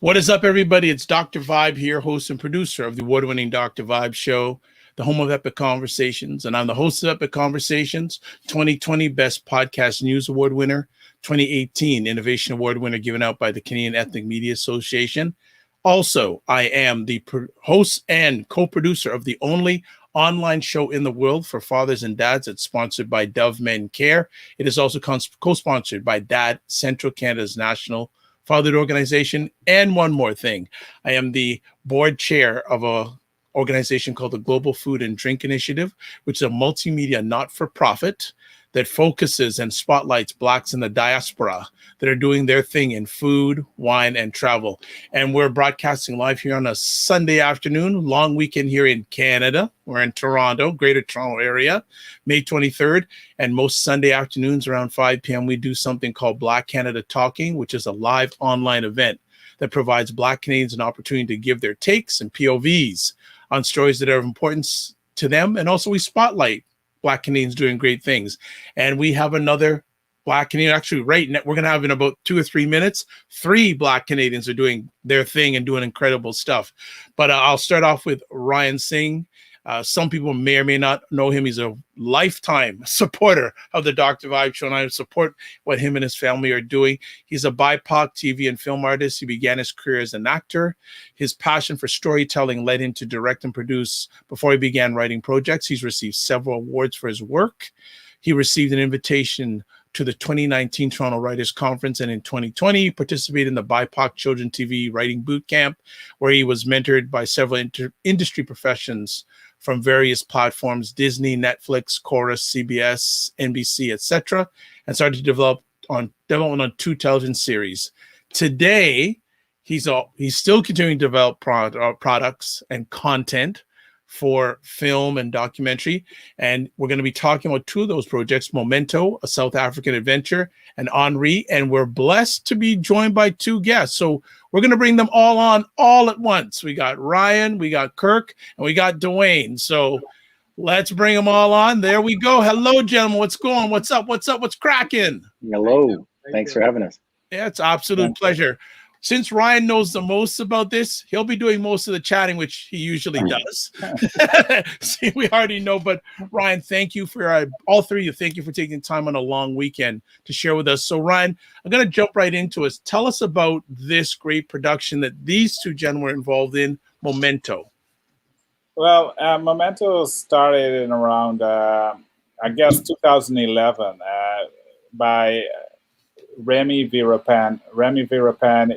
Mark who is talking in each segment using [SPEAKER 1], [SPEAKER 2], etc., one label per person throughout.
[SPEAKER 1] What is up, everybody? It's Dr. Vibe here, host and producer of the award-winning Dr. Vibe Show, the home of Epic Conversations. And I'm the host of Epic Conversations, 2020 Best Podcast News Award winner, 2018 Innovation Award winner given out by the Canadian Ethnic Media Association. Also, I am the host and co-producer of the only online show in the world for fathers and dads. It's sponsored by Dove Men Care. It is also co-sponsored by Dad Central Canada's National Fatherhood Organization. And one more thing, I am the board chair of a organization called the Global Food and Drink Initiative, which is a multimedia not-for-profit that focuses and spotlights Blacks in the diaspora that are doing their thing in food, wine, and travel. And we're broadcasting live here on a Sunday afternoon, long weekend here in Canada. We're in Toronto, Greater Toronto area, May 23rd. And most Sunday afternoons around 5 p.m., we do something called Black Canada Talking, which is a live online event that provides Black Canadians an opportunity to give their takes and POVs on stories that are of importance to them. And also we spotlight Black Canadians doing great things. And we have another Black Canadian, actually right now, we're going to have in about 2 or 3 minutes, 3 Black Canadians are doing their thing and doing incredible stuff. But I'll start off with Ryan Singh. Some people may or may not know him. He's a lifetime supporter of the Dr. Vibe Show, and I support what him and his family are doing. He's a BIPOC TV and film artist. He began his career as an actor. His passion for storytelling led him to direct and produce before he began writing projects. He's received several awards for his work. He received an invitation to the 2019 Toronto Writers Conference, and in 2020, he participated in the BIPOC Children TV Writing Boot Camp, where he was mentored by several industry professions from various platforms, Disney, Netflix, Chorus, CBS, NBC, etc., and started to develop on 2 television series. Today, he's still continuing to develop products and content for film and documentary, and we're going to be talking about 2 of those projects, Memento, a South African adventure, and Henri, and we're blessed to be joined by 2 guests. So we're going to bring them all on all at once. We got Ryan, we got Kirk, and we got Dwayne. So let's bring them all on. There we go. Hello, gentlemen. What's going? What's up? What's up? What's cracking?
[SPEAKER 2] Hello. Thanks for having us.
[SPEAKER 1] Yeah, it's an absolute pleasure. Since Ryan knows the most about this, he'll be doing most of the chatting, which he usually does. See, we already know, but Ryan, thank you for all 3 of you. Thank you for taking time on a long weekend to share with us. So Ryan, I'm going to jump right into it. Tell us about this great production that these 2 gentlemen were involved in, Memento.
[SPEAKER 3] Well, Memento started in around, I guess, 2011 by Remy Virapan. Remy Virapan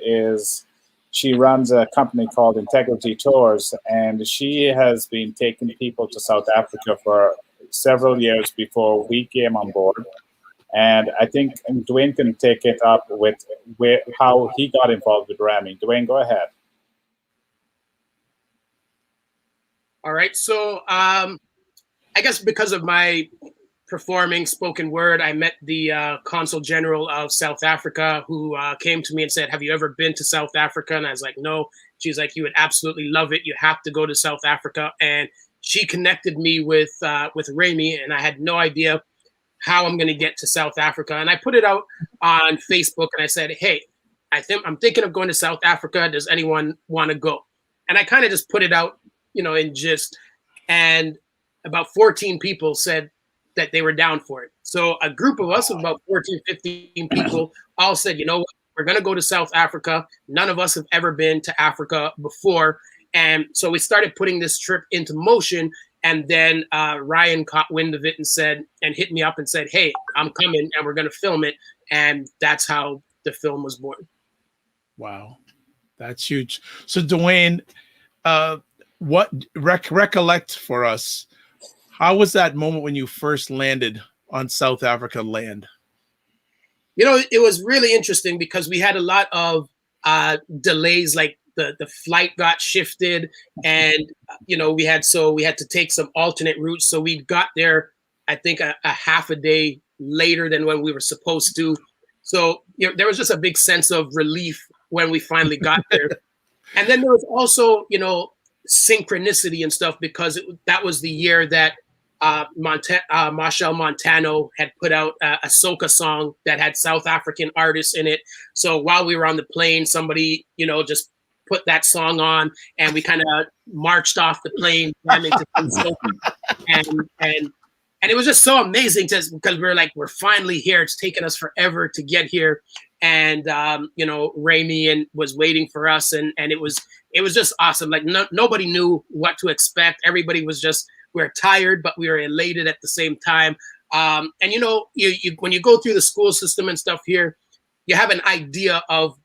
[SPEAKER 3] she runs a company called Integrity Tours, and she has been taking people to South Africa for several years before we came on board. And I think Dwayne can take it up with how he got involved with Remy. Dwayne, go ahead.
[SPEAKER 4] All right. So I guess because of my performing spoken word, I met the Consul General of South Africa, who came to me and said, "Have you ever been to South Africa?" And I was like, "No." She's like, "You would absolutely love it. You have to go to South Africa." And she connected me with Remy, and I had no idea how I'm going to get to South Africa. And I put it out on Facebook, and I said, "Hey, I'm thinking of going to South Africa. Does anyone want to go?" And I kind of just put it out, in gist, and about 14 people said that they were down for it. So a group of us of about 14, 15 people all said, "You know what, we're going to go to South Africa. None of us have ever been to Africa before." And so we started putting this trip into motion. And then Ryan caught wind of it and hit me up and said, "Hey, I'm coming and we're going to film it." And that's how the film was born.
[SPEAKER 1] Wow. That's huge. So Dwayne, what recollect for us, how was that moment when you first landed on South Africa land?
[SPEAKER 4] It was really interesting because we had a lot of delays, like the flight got shifted, and we had to take some alternate routes. So we got there, I think, a half a day later than when we were supposed to. So there was just a big sense of relief when we finally got there. And then there was also, synchronicity and stuff, because that was the year that Marshall Montano had put out a soca song that had South African artists in it. So while we were on the plane, somebody, just put that song on, and we kind of marched off the plane jamming to some soca. And it was just so amazing because we're finally here. It's taken us forever to get here. And, Rami was waiting for us. And it was just awesome. Like nobody knew what to expect. Everybody was we were tired, but we were elated at the same time. And, when you go through the school system and stuff here, you have an idea of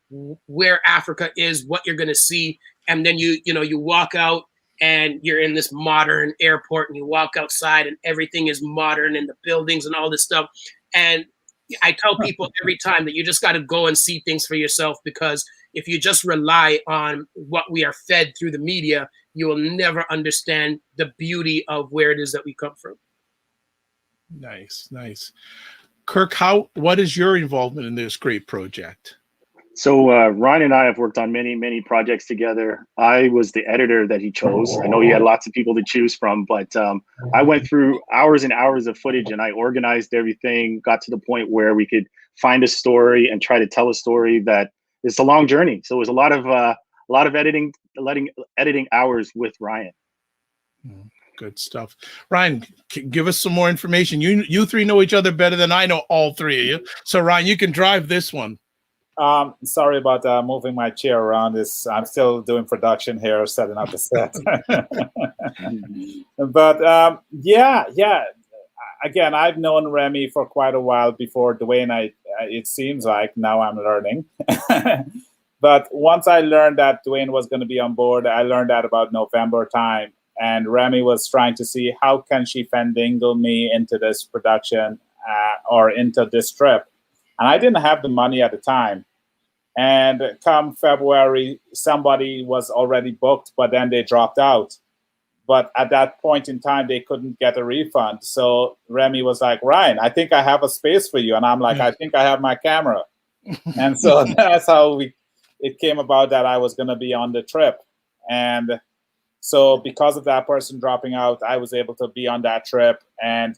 [SPEAKER 4] where Africa is, what you're going to see. And then you walk out, and you're in this modern airport, and you walk outside and everything is modern, and the buildings and all this stuff. And I tell people every time that you just got to go and see things for yourself, because if you just rely on what we are fed through the media, you will never understand the beauty of where it is that we come from.
[SPEAKER 1] Nice. Kirk, what is your involvement in this great project?
[SPEAKER 2] So Ryan and I have worked on many, many projects together. I was the editor that he chose. I know he had lots of people to choose from, but I went through hours and hours of footage, and I organized everything, got to the point where we could find a story and try to tell a story that it's a long journey. So it was a lot of editing hours with Ryan.
[SPEAKER 1] Good stuff. Ryan, give us some more information. You three know each other better than I know all three of you. So Ryan, you can drive this one.
[SPEAKER 3] Sorry about moving my chair around. I'm still doing production here, setting up the set. But yeah. Again, I've known Remy for quite a while before Dwayne. It seems like now I'm learning. But once I learned that Dwayne was going to be on board, I learned that about November time. And Remy was trying to see how can she finagle me into this production or into this trip. And I didn't have the money at the time. And come February, somebody was already booked, but then they dropped out. But at that point in time, they couldn't get a refund. So Remy was like, Ryan, I think I have a space for you. And I'm like, I think I have my camera. And so that's how it came about that I was going to be on the trip. And so because of that person dropping out, I was able to be on that trip. And,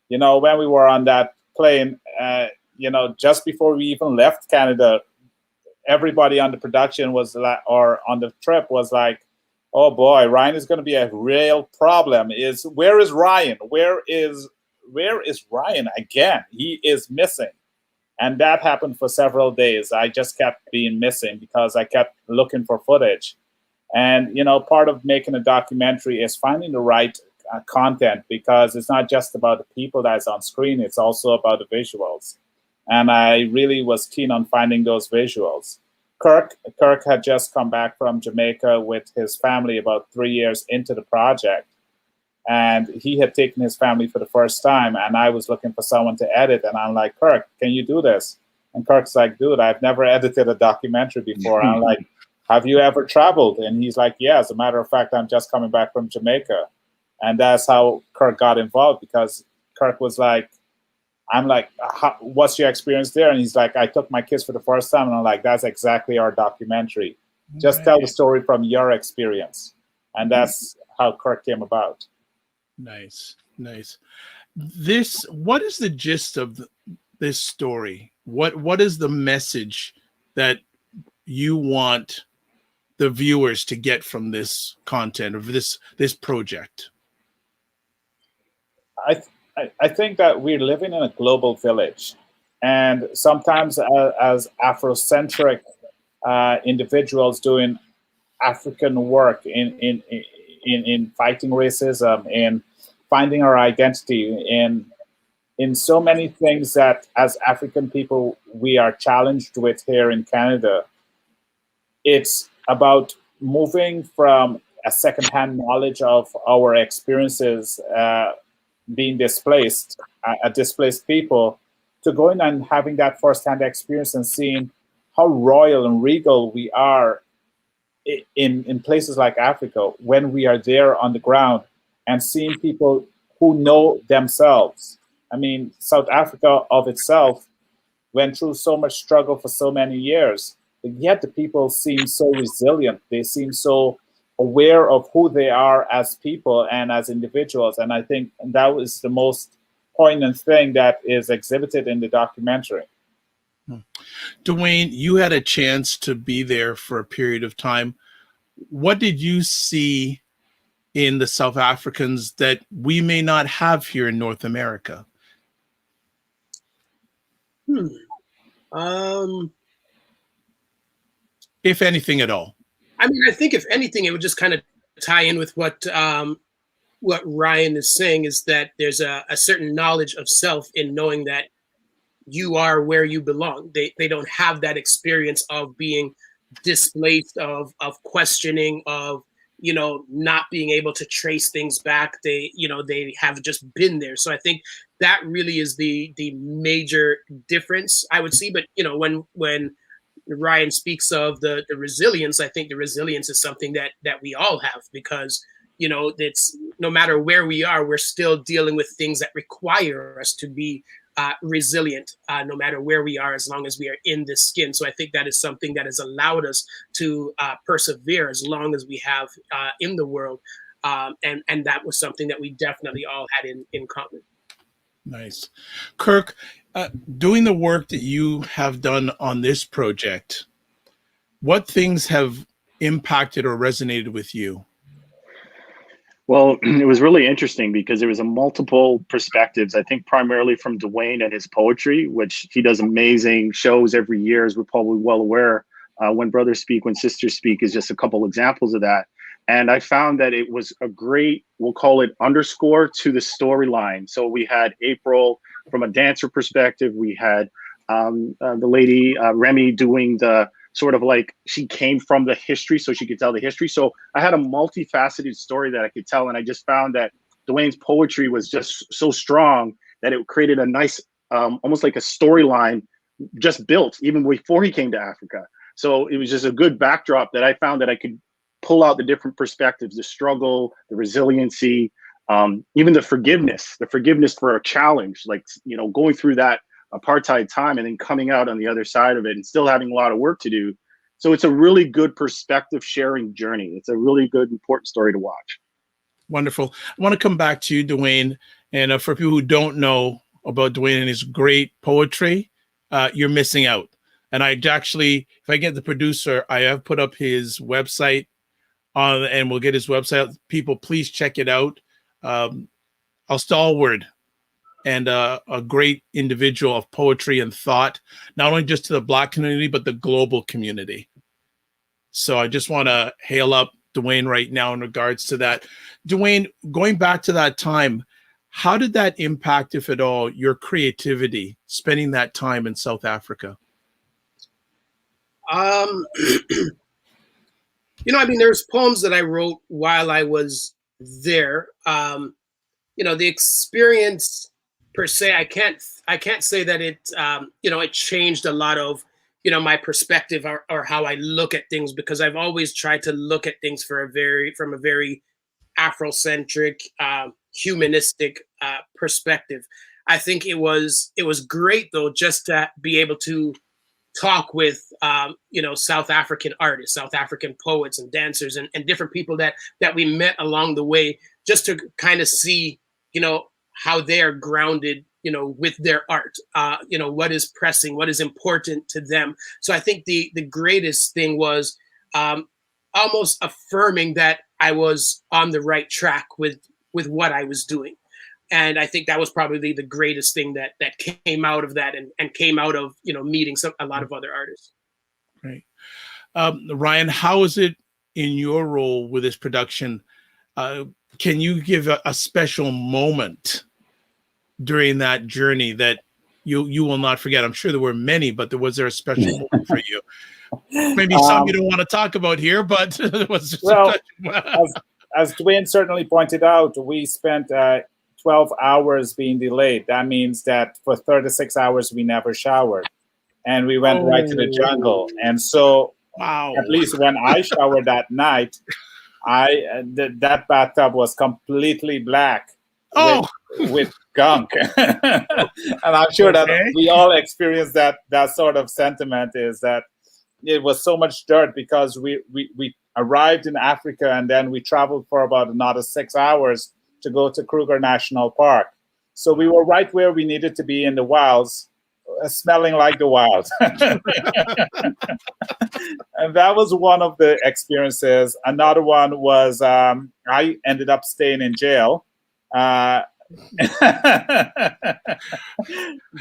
[SPEAKER 3] when we were on that plane, just before we even left Canada, everybody on the production or on the trip was like, oh boy, Ryan is going to be a real problem. Where is Ryan? Where is Ryan again? He is missing. And that happened for several days. I just kept being missing because I kept looking for footage. And, part of making a documentary is finding the right content, because it's not just about the people that's on screen, it's also about the visuals. And I really was keen on finding those visuals. Kirk had just come back from Jamaica with his family about 3 years into the project. And he had taken his family for the first time. And I was looking for someone to edit. And I'm like, Kirk, can you do this? And Kirk's like, dude, I've never edited a documentary before. I'm like, have you ever traveled? And he's like, yeah, as a matter of fact, I'm just coming back from Jamaica. And that's how Kirk got involved, because Kirk was like, I'm like, what's your experience there? And he's like, I took my kids for the first time. And I'm like, that's exactly our documentary. Just tell the story from your experience. And that's how Kirk came about.
[SPEAKER 1] Nice. What is the gist of this story? What is the message that you want the viewers to get from this content, of this project?
[SPEAKER 3] I think that we're living in a global village, and sometimes as Afrocentric individuals doing African work in fighting racism, in finding our identity, in so many things that as African people we are challenged with here in Canada. It's about moving from a secondhand knowledge of our experiences being displaced, a displaced people, to going and having that firsthand experience and seeing how royal and regal we are in places like Africa when we are there on the ground, and seeing people who know themselves. I mean, South Africa of itself went through so much struggle for so many years, but yet the people seem so resilient. They seem so aware of who they are as people and as individuals. And I think that was the most poignant thing that is exhibited in the documentary.
[SPEAKER 1] Dwayne, you had a chance to be there for a period of time. What did you see in the South Africans that we may not have here in North America? If anything at all.
[SPEAKER 4] I mean, I think if anything, it would just kind of tie in with what Ryan is saying, is that there's a certain knowledge of self in knowing that you are where you belong. They don't have that experience of being displaced, of questioning, of, you know, not being able to trace things back. They have just been there. So I think that really is the major difference I would see. But, you know, when Ryan speaks of the resilience, I think the resilience is something that we all have, because, you know, it's no matter where we are, we're still dealing with things that require us to be resilient, no matter where we are, as long as we are in this skin. So I think that is something that has allowed us to persevere as long as we have in the world. And that was something that we definitely all had in common.
[SPEAKER 1] Nice. Kirk, doing the work that you have done on this project, what things have impacted or resonated with you?
[SPEAKER 2] Well, it was really interesting because there was a multiple perspectives, I think primarily from Dwayne and his poetry, which he does amazing shows every year, as we're probably well aware. When Brothers Speak, When Sisters Speak is just a couple examples of that. And I found that it was a great, we'll call it underscore to the storyline. So we had April from a dancer perspective. We had the lady, Remy, doing the sort of like, she came from the history so she could tell the history. So I had a multifaceted story that I could tell. And I just found that Dwayne's poetry was just so strong that it created a nice, almost like a storyline just built even before he came to Africa. So it was just a good backdrop that I found that I could pull out the different perspectives, the struggle, the resiliency, even the forgiveness for a challenge, like, you know, going through that apartheid time and then coming out on the other side of it and still having a lot of work to do. So it's a really good perspective sharing journey. It's a really good, important story to watch.
[SPEAKER 1] Wonderful. I want to come back to you, Dwayne. And for people who don't know about Dwayne and his great poetry, you're missing out. And I actually, if I get the producer, I have put up his website on, and we'll get his website. People, please check it out. A stalwart and a great individual of poetry and thought, not only just to the Black community, but the global community. So I just want to hail up Dwayne right now in regards to that. Dwayne, going back to that time, how did that impact, if at all, your creativity, spending that time in South Africa?
[SPEAKER 4] You know, I mean, there's poems that I wrote while I was there. You know, the experience per se, I can't say that it, you know, it changed a lot of, you know, my perspective or how I look at things, because I've always tried to look at things from a very Afrocentric, humanistic perspective. I think it was great though, just to be able to talk with, you know, South African artists, South African poets and dancers and different people that we met along the way, just to kind of see, you know, how they are grounded, you know, with their art, you know, what is pressing, what is important to them. So I think the greatest thing was almost affirming that I was on the right track with what I was doing. And I think that was probably the greatest thing that came out of that and came out of, you know, meeting a lot of other artists.
[SPEAKER 1] Great. Ryan, how is it in your role with this production? Can you give a special moment during that journey that you will not forget? I'm sure there were many, but was there a special moment for you? Maybe some you don't want to talk about here, but was
[SPEAKER 3] well, as Dwayne certainly pointed out, we spent 12 hours being delayed. That means that for 36 hours we never showered, and we went right to the jungle. And so,
[SPEAKER 1] wow,
[SPEAKER 3] at least when I showered that night, that bathtub was completely black with gunk. And I'm sure that we all experienced that sort of sentiment, is that it was so much dirt because arrived in Africa, and then we traveled for about another 6 hours to go to Kruger National Park. So we were right where we needed to be in the wilds, smelling like the wild. And that was one of the experiences. Another one was I ended up staying in jail. The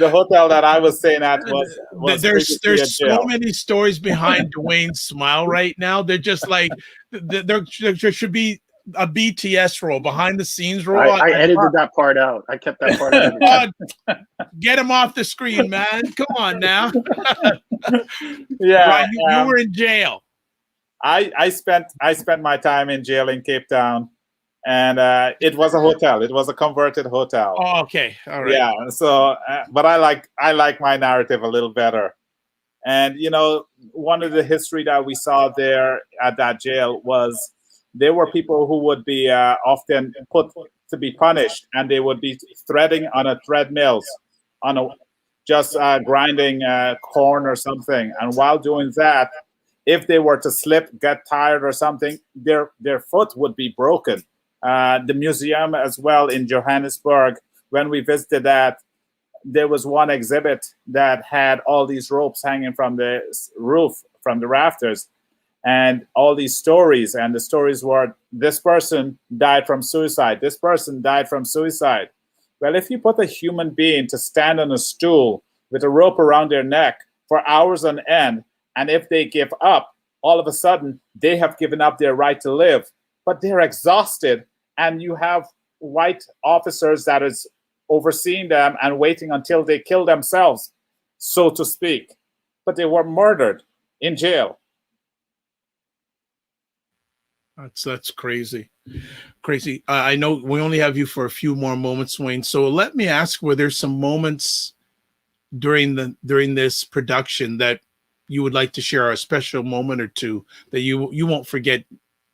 [SPEAKER 3] hotel that I was staying at was
[SPEAKER 1] there's so many stories behind Dwayne's smile right now. They're just like there should be a BTS role, behind the scenes role.
[SPEAKER 2] I edited that part out. I kept that part out.
[SPEAKER 1] Get him off the screen, man. Come on now.
[SPEAKER 3] Yeah,
[SPEAKER 1] Ryan, you were in jail.
[SPEAKER 3] I spent my time in jail in Cape Town, and it was a hotel. It was a converted hotel.
[SPEAKER 1] Oh, okay, all right.
[SPEAKER 3] Yeah. So, but I like my narrative a little better. And you know, one of the history that we saw there at that jail was there were people who would be often put to be punished, and they would be threading on a treadmills, just grinding corn or something. And while doing that, if they were to slip, get tired or something, their foot would be broken. The museum as well in Johannesburg, when we visited that, there was one exhibit that had all these ropes hanging from the roof, from the rafters, and all these stories. And the stories were, this person died from suicide. This person died from suicide. Well, if you put a human being to stand on a stool with a rope around their neck for hours on end, and if they give up, all of a sudden they have given up their right to live, but they're exhausted, and you have white officers that is overseeing them and waiting until they kill themselves, so to speak. But they were murdered in jail.
[SPEAKER 1] That's crazy. Crazy. I know we only have you for a few more moments, Wayne. So let me ask, were there some moments during this production that you would like to share, a special moment or two that you won't forget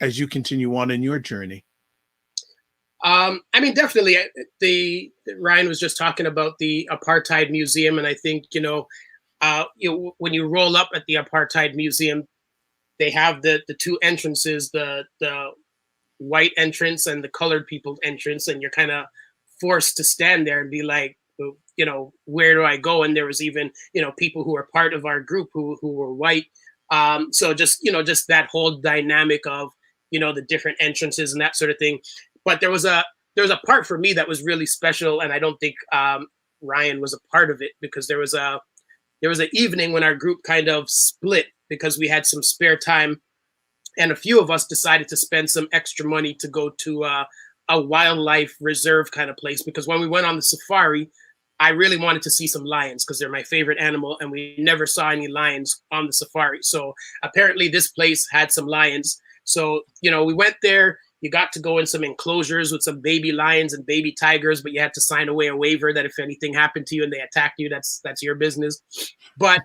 [SPEAKER 1] as you continue on in your journey?
[SPEAKER 4] I mean, definitely. Ryan was just talking about the Apartheid Museum, and I think when you roll up at the Apartheid Museum, they have the two entrances, the white entrance and the colored people entrance, and you're kind of forced to stand there and be like, where do I go? And there was even, people who were part of our group who were white. So just that whole dynamic of, the different entrances and that sort of thing. But there was a part for me that was really special, and I don't think Ryan was a part of it, because there was an evening when our group kind of split because we had some spare time, and a few of us decided to spend some extra money to go to a wildlife reserve kind of place, because when we went on the safari, I really wanted to see some lions because they're my favorite animal, and we never saw any lions on the safari. So apparently this place had some lions. So, we went there. You got to go in some enclosures with some baby lions and baby tigers, but you had to sign away a waiver that if anything happened to you and they attacked you, that's your business. But,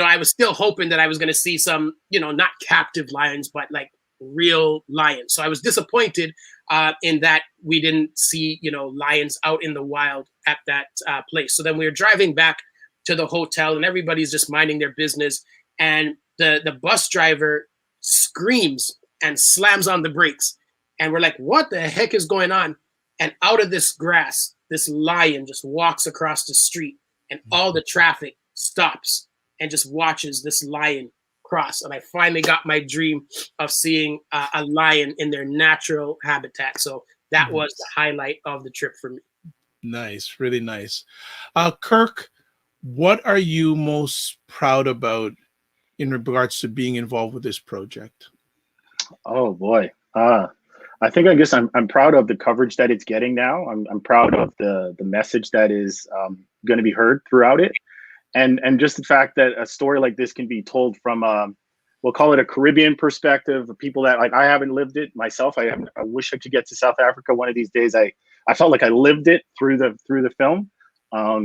[SPEAKER 4] I was still hoping that I was going to see some, not captive lions, but like real lions. So I was disappointed in that we didn't see, lions out in the wild at that place. So then we were driving back to the hotel, and everybody's just minding their business. And the bus driver screams and slams on the brakes. And we're like, what the heck is going on? And out of this grass, this lion just walks across the street, and all the traffic stops and just watches this lion cross. And I finally got my dream of seeing a lion in their natural habitat. So that was the highlight of the trip for me.
[SPEAKER 1] Nice, really nice. Kirk, what are you most proud about in regards to being involved with this project?
[SPEAKER 2] Oh boy. I guess I'm proud of the coverage that it's getting now. I'm proud of the message that is going to be heard throughout it, and just the fact that a story like this can be told from we'll call it a Caribbean perspective, of people that, like, I haven't lived it myself. I wish I could get to South Africa one of these days. I felt like I lived it through the film.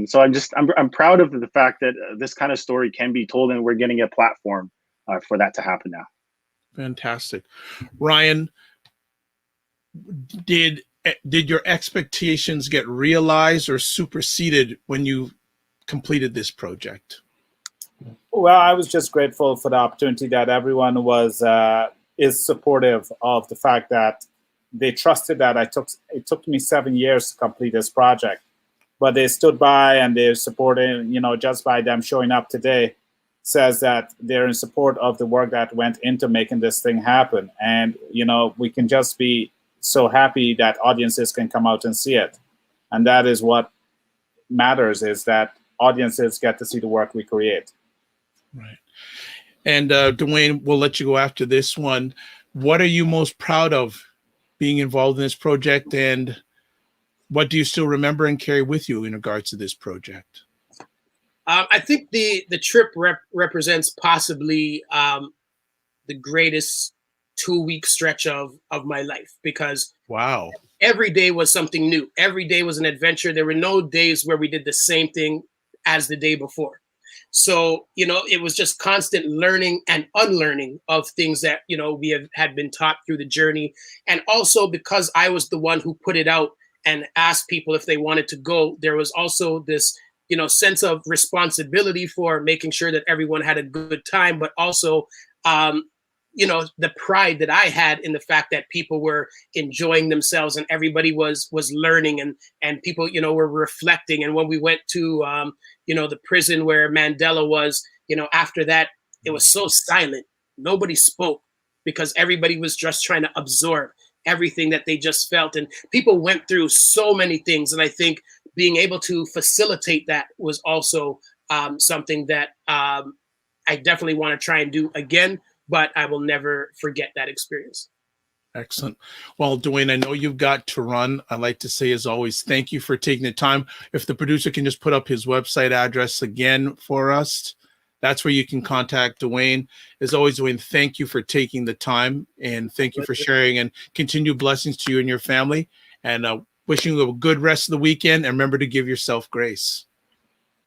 [SPEAKER 2] So I'm proud of the fact that this kind of story can be told, and we're getting a platform for that to happen now.
[SPEAKER 1] Fantastic. Ryan, did your expectations get realized or superseded when you completed this project?
[SPEAKER 3] Well, I was just grateful for the opportunity that everyone was is supportive of the fact that they trusted that it took me 7 years to complete this project, but they stood by and they're supporting, just by them showing up today says that they're in support of the work that went into making this thing happen. And, we can just be so happy that audiences can come out and see it. And that is what matters, is that audiences get to see the work we create.
[SPEAKER 1] Right. And Dwayne, we'll let you go after this one. What are you most proud of being involved in this project, and what do you still remember and carry with you in regards to this project?
[SPEAKER 4] I think the trip represents possibly the greatest 2-week stretch of my life, because
[SPEAKER 1] wow,
[SPEAKER 4] every day was something new. Every day was an adventure. There were no days where we did the same thing as the day before. So, it was just constant learning and unlearning of things that, we had been taught through the journey. And also because I was the one who put it out and asked people if they wanted to go, there was also this, sense of responsibility for making sure that everyone had a good time, but also, the pride that I had in the fact that people were enjoying themselves and everybody was learning, and people, were reflecting. And when we went to, the prison where Mandela was, after that, it was so silent. Nobody spoke because everybody was just trying to absorb everything that they just felt. And people went through so many things. And I think being able to facilitate that was also something that I definitely want to try and do again, but I will never forget that experience.
[SPEAKER 1] Excellent. Well, Dwayne, I know you've got to run. I'd like to say, as always, thank you for taking the time. If the producer can just put up his website address again for us, that's where you can contact Dwayne. As always, Dwayne, thank you for taking the time, and thank you for sharing, and continued blessings to you and your family, and wishing you a good rest of the weekend, and remember to give yourself grace.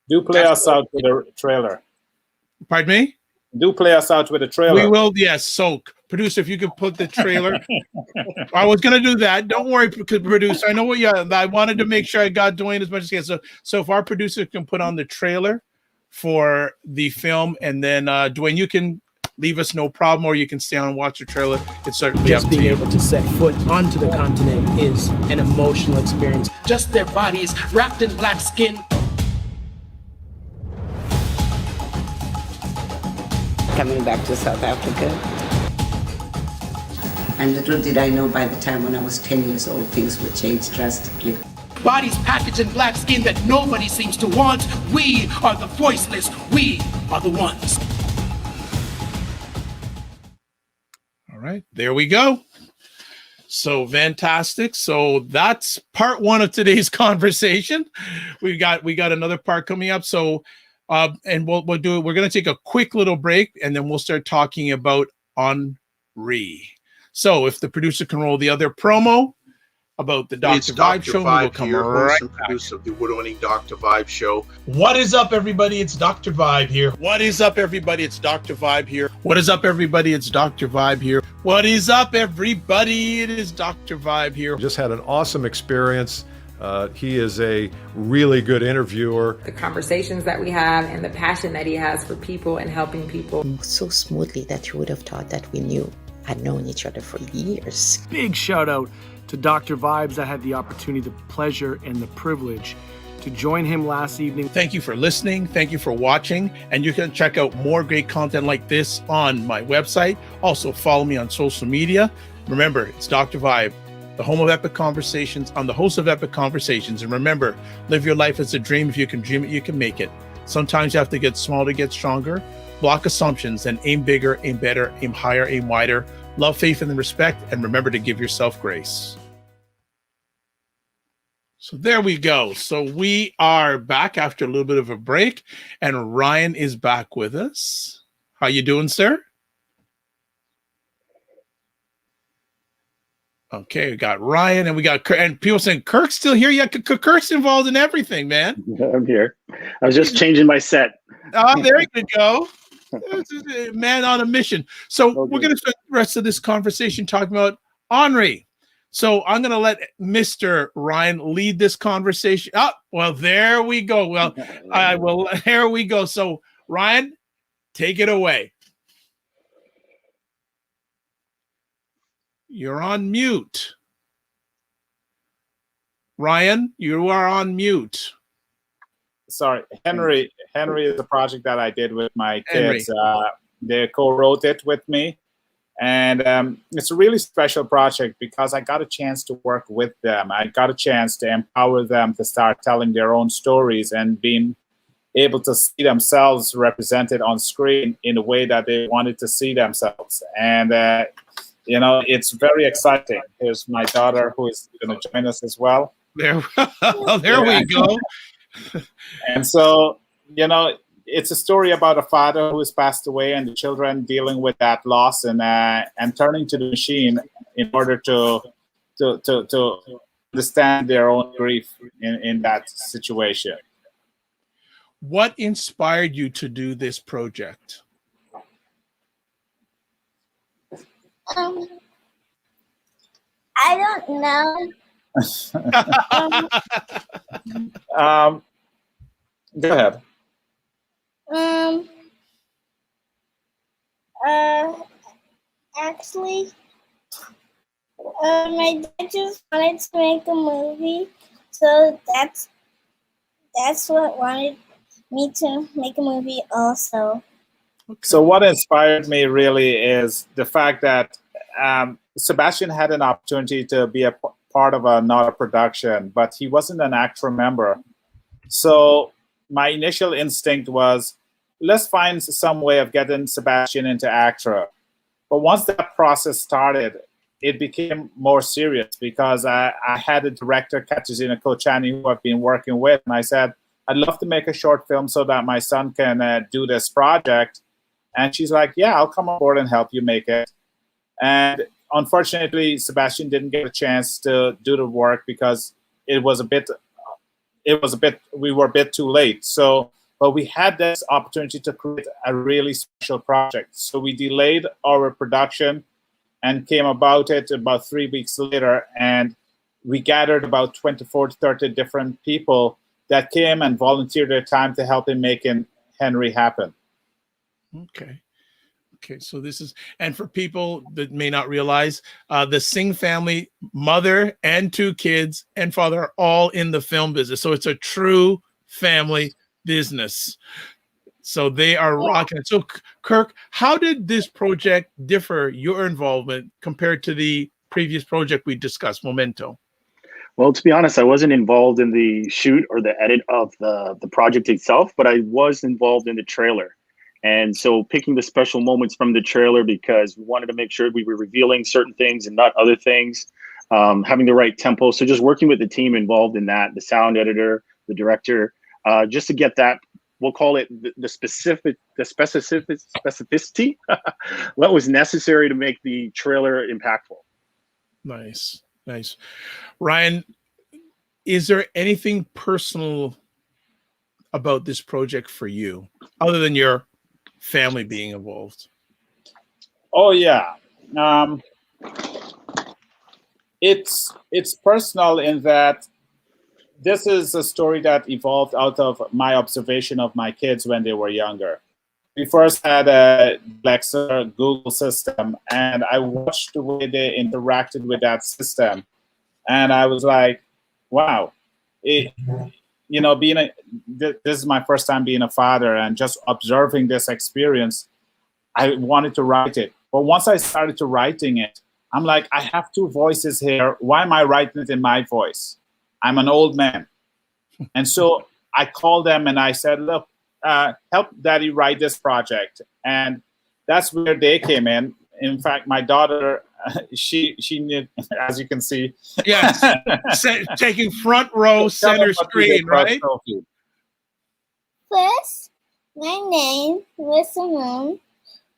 [SPEAKER 3] Do play us out with a trailer.
[SPEAKER 1] Pardon me?
[SPEAKER 3] Do play us out with a trailer.
[SPEAKER 1] We will, yes. So, producer, if you could put the trailer. I was going to do that. Don't worry, producer. I know what you. I wanted to make sure I got Dwayne as much as I can. So if our producer can put on the trailer for the film, and then Dwayne, you can leave us, no problem, or you can stay on and watch the trailer. It's certainly
[SPEAKER 5] just
[SPEAKER 1] up to
[SPEAKER 5] being
[SPEAKER 1] you.
[SPEAKER 5] able to set foot onto the continent is an emotional experience.
[SPEAKER 6] Just their bodies wrapped in black skin.
[SPEAKER 7] Coming back to South Africa. And little did I know, by the time when I was 10 years old, things would change drastically.
[SPEAKER 6] Bodies packaged in black skin that nobody seems to want. We are the voiceless. We are the ones.
[SPEAKER 1] All right, there we go. So fantastic. So that's part one of today's conversation. We got another part coming up. So and we'll do it. We're going to take a quick little break, and then we'll start talking about Henri. So if the producer can roll the other promo about the Dr. Vibe show, we'll come right back. Producer of the award-winning Dr. Vibe show. What is up, everybody? It's Dr. Vibe here. What is up, everybody? It's Dr. Vibe here. What is up, everybody? It's Dr. Vibe here. What is up, everybody? It is Dr. Vibe here.
[SPEAKER 8] Just had an awesome experience. He is a really good interviewer.
[SPEAKER 9] The conversations that we have and the passion that he has for people and helping people.
[SPEAKER 10] So smoothly that you would have thought that we had known each other for years.
[SPEAKER 5] Big shout out to Dr. Vibes. I had the opportunity, the pleasure, and the privilege to join him last evening.
[SPEAKER 1] Thank you for listening. Thank you for watching. And you can check out more great content like this on my website. Also follow me on social media. Remember, it's Dr. Vibe, the home of epic conversations. I'm the host of Epic Conversations. And remember, live your life as a dream. If you can dream it, you can make it. Sometimes you have to get small to get stronger. Block assumptions and aim bigger, aim better, aim higher, aim wider. Love, faith, and respect. And remember to give yourself grace. So there we go. So we are back after a little bit of a break, and Ryan is back with us. How you doing, sir? Okay, we got Ryan, and we got Kirk, and people saying Kirk's still here. Yeah, Kirk's involved in everything, man.
[SPEAKER 2] I'm here. I was just changing my set.
[SPEAKER 1] Oh, there you go. Man on a mission. So we're going to spend the rest of this conversation talking about Henri. So I'm going to let Mr. Ryan lead this conversation. Oh, well, there we go. Well, I will. There we go. So Ryan, take it away. You're on mute. Ryan, you are on mute.
[SPEAKER 3] Sorry, Henry is a project that I did with my
[SPEAKER 1] Henry.
[SPEAKER 3] kids. They co-wrote it with me. And it's a really special project because I got a chance to work with them. I got a chance to empower them to start telling their own stories and being able to see themselves represented on screen in the way that they wanted to see themselves. And, you know, it's very exciting. Here's my daughter who is going to join us as well.
[SPEAKER 1] There we go.
[SPEAKER 3] And so, you know, it's a story about a father who has passed away and the children dealing with that loss and turning to the machine in order to understand their own grief in that situation.
[SPEAKER 1] What inspired you to do this project?
[SPEAKER 11] I don't know.
[SPEAKER 3] Go ahead.
[SPEAKER 11] Actually, my dad just wanted to make a movie, so that's what wanted me to make a movie also.
[SPEAKER 3] So what inspired me really is the fact that Sebastian had an opportunity to be a part of another production, but he wasn't an ACTRA member. So my initial instinct was, let's find some way of getting Sebastian into ACTRA. But once that process started, it became more serious because I had a director, Katarzyna Kochani, who I've been working with, and I said, I'd love to make a short film so that my son can do this project. And she's like, yeah, I'll come on board and help you make it. And unfortunately, Sebastian didn't get a chance to do the work because we were a bit too late. So, but we had this opportunity to create a really special project. So we delayed our production and came about it about 3 weeks later. And we gathered about 24 to 30 different people that came and volunteered their time to help in making Henry happen.
[SPEAKER 1] Okay. So this is, and for people that may not realize, the Singh family, mother and 2 kids and father are all in the film business. So it's a true family business. So they are rocking it. So Kirk, how did this project differ, your involvement, compared to the previous project we discussed, Memento?
[SPEAKER 2] Well, to be honest, I wasn't involved in the shoot or the edit of the project itself, but I was involved in the trailer. And so picking the special moments from the trailer because we wanted to make sure we were revealing certain things and not other things, having the right tempo. So just working with the team involved in that, the sound editor, the director, just to get that, we'll call it the specificity what was necessary to make the trailer impactful.
[SPEAKER 1] Nice. Ryan, is there anything personal about this project for you other than your family being involved?
[SPEAKER 3] Oh yeah, it's personal in that this is a story that evolved out of my observation of my kids when they were younger. We first had a Alexa Google system, and I watched the way they interacted with that system, and I was like, wow, this is my first time being a father, and just observing this experience, I wanted to write it. But once I started to writing it, I'm like, I have 2 voices here. Why am I writing it in my voice? I'm an old man. And so I called them and I said, look, help Daddy write this project. And that's where they came in. In fact, my daughter, she knew, as you can see.
[SPEAKER 1] Yes, taking front row, center screen, right?
[SPEAKER 11] First, my name was Simone,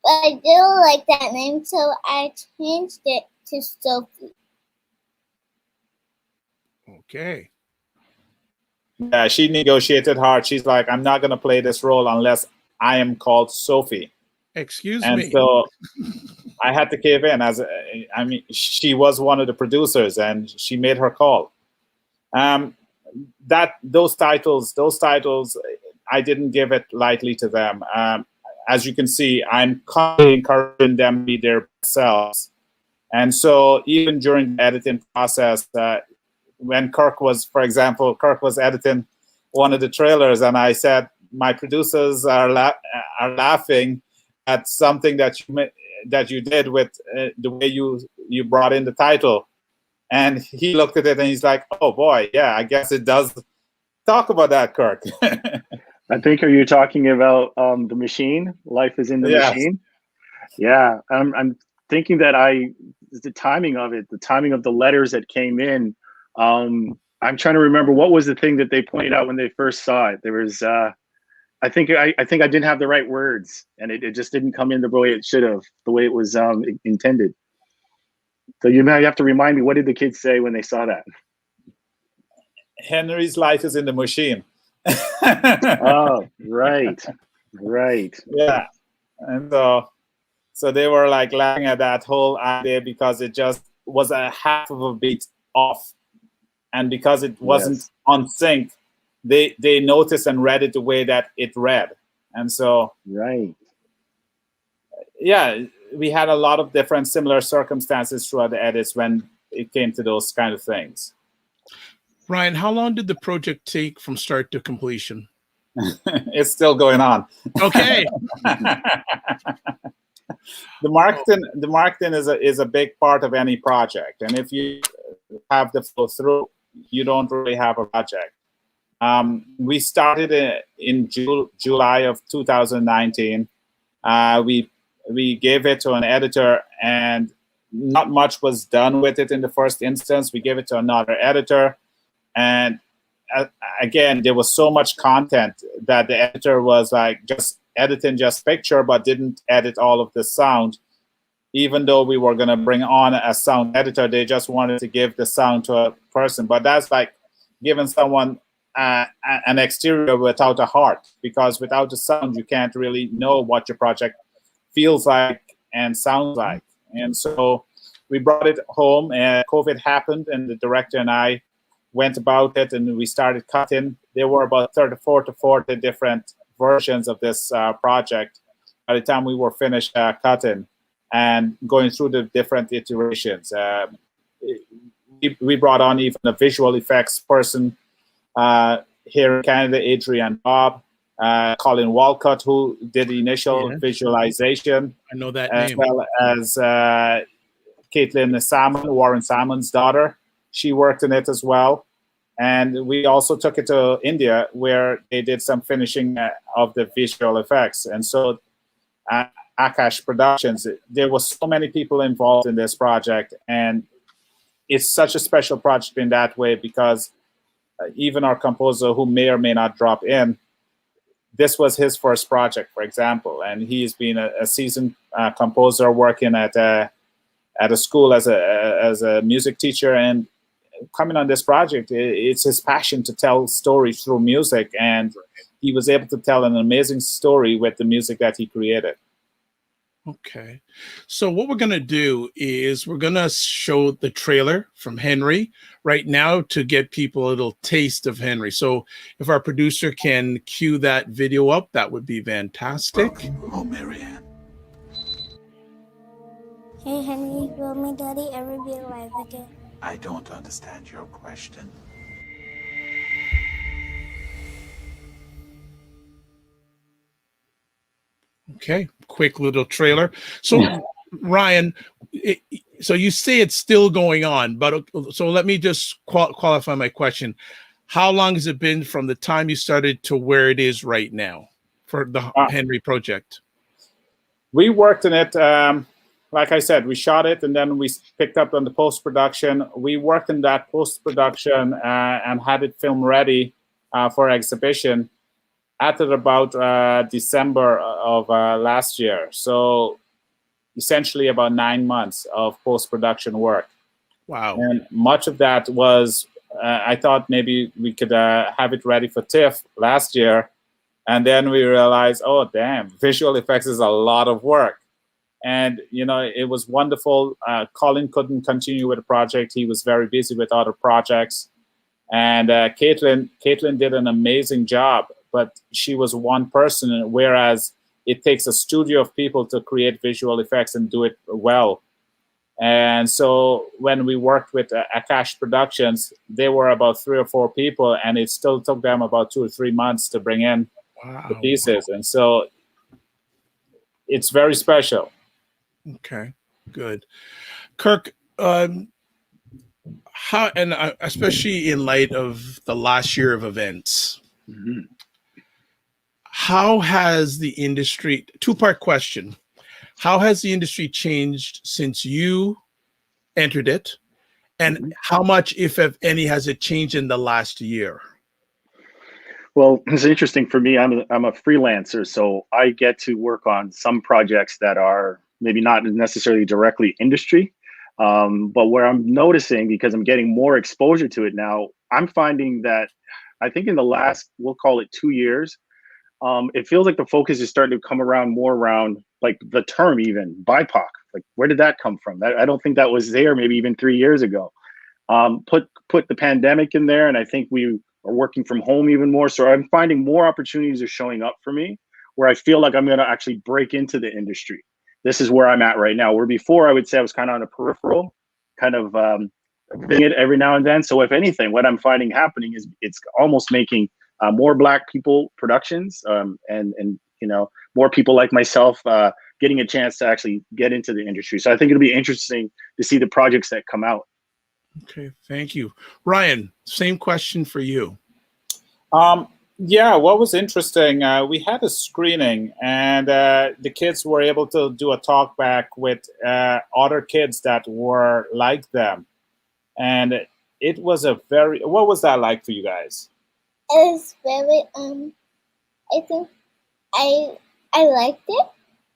[SPEAKER 11] but I didn't like that name, so I changed it to Sophie.
[SPEAKER 1] Okay.
[SPEAKER 3] Yeah, she negotiated hard. She's like, I'm not going to play this role unless I am called Sophie.
[SPEAKER 1] Excuse me.
[SPEAKER 3] And so I had to cave in. She was one of the producers, and she made her call. Those titles, I didn't give it lightly to them. As you can see, I'm constantly encouraging them to be their selves. And so even during the editing process, when Kirk was, for example, Kirk was editing one of the trailers, and I said, my producers are laughing at something that you did with the way you brought in the title. And he looked at it and he's like, oh boy, yeah, I guess it does talk about that, Kirk.
[SPEAKER 2] I think, are you talking about The Machine? Life is in the Machine? Yeah, I'm thinking that the timing of it, the timing of the letters that came in, I'm trying to remember what was the thing that they pointed out when they first saw it. There was, I think I didn't have the right words, and it just didn't come in the way it should have, the way it was intended. So you may have to remind me, what did the kids say when they saw that?
[SPEAKER 3] Henry's life is in the machine.
[SPEAKER 2] Oh, right.
[SPEAKER 3] Yeah, and so they were like laughing at that whole idea because it just was a half of a beat off, and because it wasn't on sync, they noticed and read it the way that it read, and so yeah, we had a lot of different similar circumstances throughout the edits when it came to those kind of things.
[SPEAKER 1] Ryan, how long did the project take from start to completion?
[SPEAKER 3] It's still going on.
[SPEAKER 1] Okay.
[SPEAKER 3] The marketing is a big part of any project, and if you have the flow through, you don't really have a project. We started in July of 2019. We gave it to an editor, and not much was done with it in the first instance. We gave it to another editor, and again, there was so much content that the editor was like just editing just picture, but didn't edit all of the sound. Even though we were going to bring on a sound editor, they just wanted to give the sound to a person. But that's like giving someone an exterior without a heart, because without the sound, you can't really know what your project feels like and sounds like. And so we brought it home, and COVID happened, and the director and I went about it, and we started cutting. There were about 34 to 40 different versions of this project by the time we were finished cutting and going through the different iterations. We brought on even a visual effects person here in Canada, Adrian Bob, Colin Walcott, who did the initial visualization.
[SPEAKER 1] I know that
[SPEAKER 3] as
[SPEAKER 1] name.
[SPEAKER 3] well as Caitlin Salmon, Warren Salmon's daughter. She worked in it as well. And we also took it to India, where they did some finishing of the visual effects. And so Akash Productions, there was so many people involved in this project. And it's such a special project in that way, because even our composer, who may or may not drop in, this was his first project, for example. And he's been a seasoned composer working at a school as a music teacher. And coming on this project, it's his passion to tell stories through music, and he was able to tell an amazing story with the music that he created.
[SPEAKER 1] Okay, so what we're going to do is we're going to show the trailer from Henry right now to get people a little taste of Henry. So if our producer can cue that video up, that would be fantastic.
[SPEAKER 6] Oh, Marianne.
[SPEAKER 11] Hey Henry, will my daddy ever be alive again?
[SPEAKER 6] I don't understand your question.
[SPEAKER 1] Okay, quick little trailer. So Ryan, so you say it's still going on, but so let me just qualify my question. How long has it been from the time you started to where it is right now for the Henry project?
[SPEAKER 3] We worked on it, like I said, we shot it, and then we picked up on the post-production. We worked in that post-production and had it film ready for exhibition at about December of last year. So essentially about 9 months of post-production work.
[SPEAKER 1] Wow.
[SPEAKER 3] And much of that was, I thought maybe we could have it ready for TIFF last year. And then we realized, oh, damn, visual effects is a lot of work. And, you know, it was wonderful. Colin couldn't continue with the project. He was very busy with other projects. And Caitlin did an amazing job, but she was one person, whereas it takes a studio of people to create visual effects and do it well. And so when we worked with Akash Productions, they were about 3 or 4 people, and it still took them about 2 or 3 months to bring in the pieces. And so it's very special.
[SPEAKER 1] Okay, good. Kirk, how, and especially in light of the last year of events, how has the industry, two-part question, how has the industry changed since you entered it? And how much, if any, has it changed in the last year?
[SPEAKER 2] Well, it's interesting for me. I'm a freelancer, so I get to work on some projects that are maybe not necessarily directly industry, but where I'm noticing, because I'm getting more exposure to it now, I'm finding that I think in the last, we'll call it 2 years, it feels like the focus is starting to come around more around like the term even BIPOC. Like, where did that come from? I don't think that was there maybe even 3 years ago. Put the pandemic in there, and I think we are working from home even more. So I'm finding more opportunities are showing up for me where I feel like I'm going to actually break into the industry. This is where I'm at right now, where before I would say I was kind of on a peripheral, kind of doing it every now and then. So if anything, what I'm finding happening is it's almost making more Black people productions and you know, more people like myself getting a chance to actually get into the industry. So I think it'll be interesting to see the projects that come out.
[SPEAKER 1] Okay, thank you. Ryan, same question for you.
[SPEAKER 3] Yeah, what was interesting, we had a screening, and the kids were able to do a talk back with other kids that were like them. And it was a very, what was that like for you guys?
[SPEAKER 11] It was very, I think I liked it.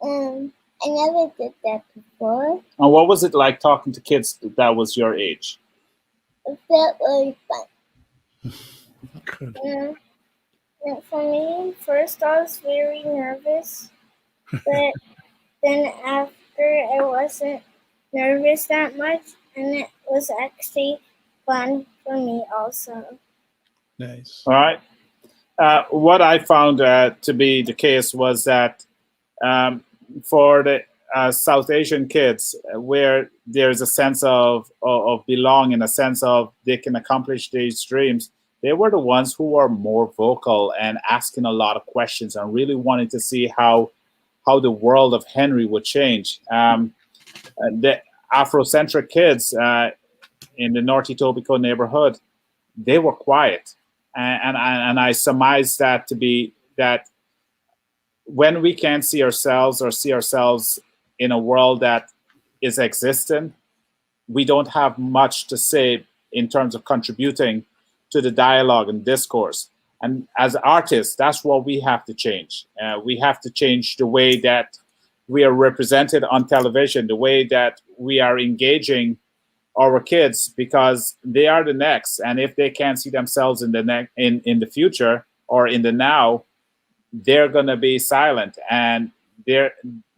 [SPEAKER 11] I never did that before.
[SPEAKER 3] And what was it like talking to kids that was your age?
[SPEAKER 11] It felt really fun.
[SPEAKER 1] Good.
[SPEAKER 11] And for me, first I was very nervous, but then after I wasn't nervous that much, and it was actually fun for me also.
[SPEAKER 1] Nice.
[SPEAKER 3] All right. What I found to be the case was that for the South Asian kids, where there's a sense of belonging, a sense of they can accomplish these dreams, they were the ones who were more vocal and asking a lot of questions and really wanting to see how the world of Henry would change. The Afrocentric kids in the North Etobicoke neighborhood, they were quiet. And I surmise that to be that when we can't see ourselves or see ourselves in a world that is existent, we don't have much to say in terms of contributing to the dialogue and discourse. And as artists, that's what we have to change. We have to change the way that we are represented on television, the way that we are engaging our kids, because they are the next. And if they can't see themselves in the future or in the now, they're going to be silent, and they're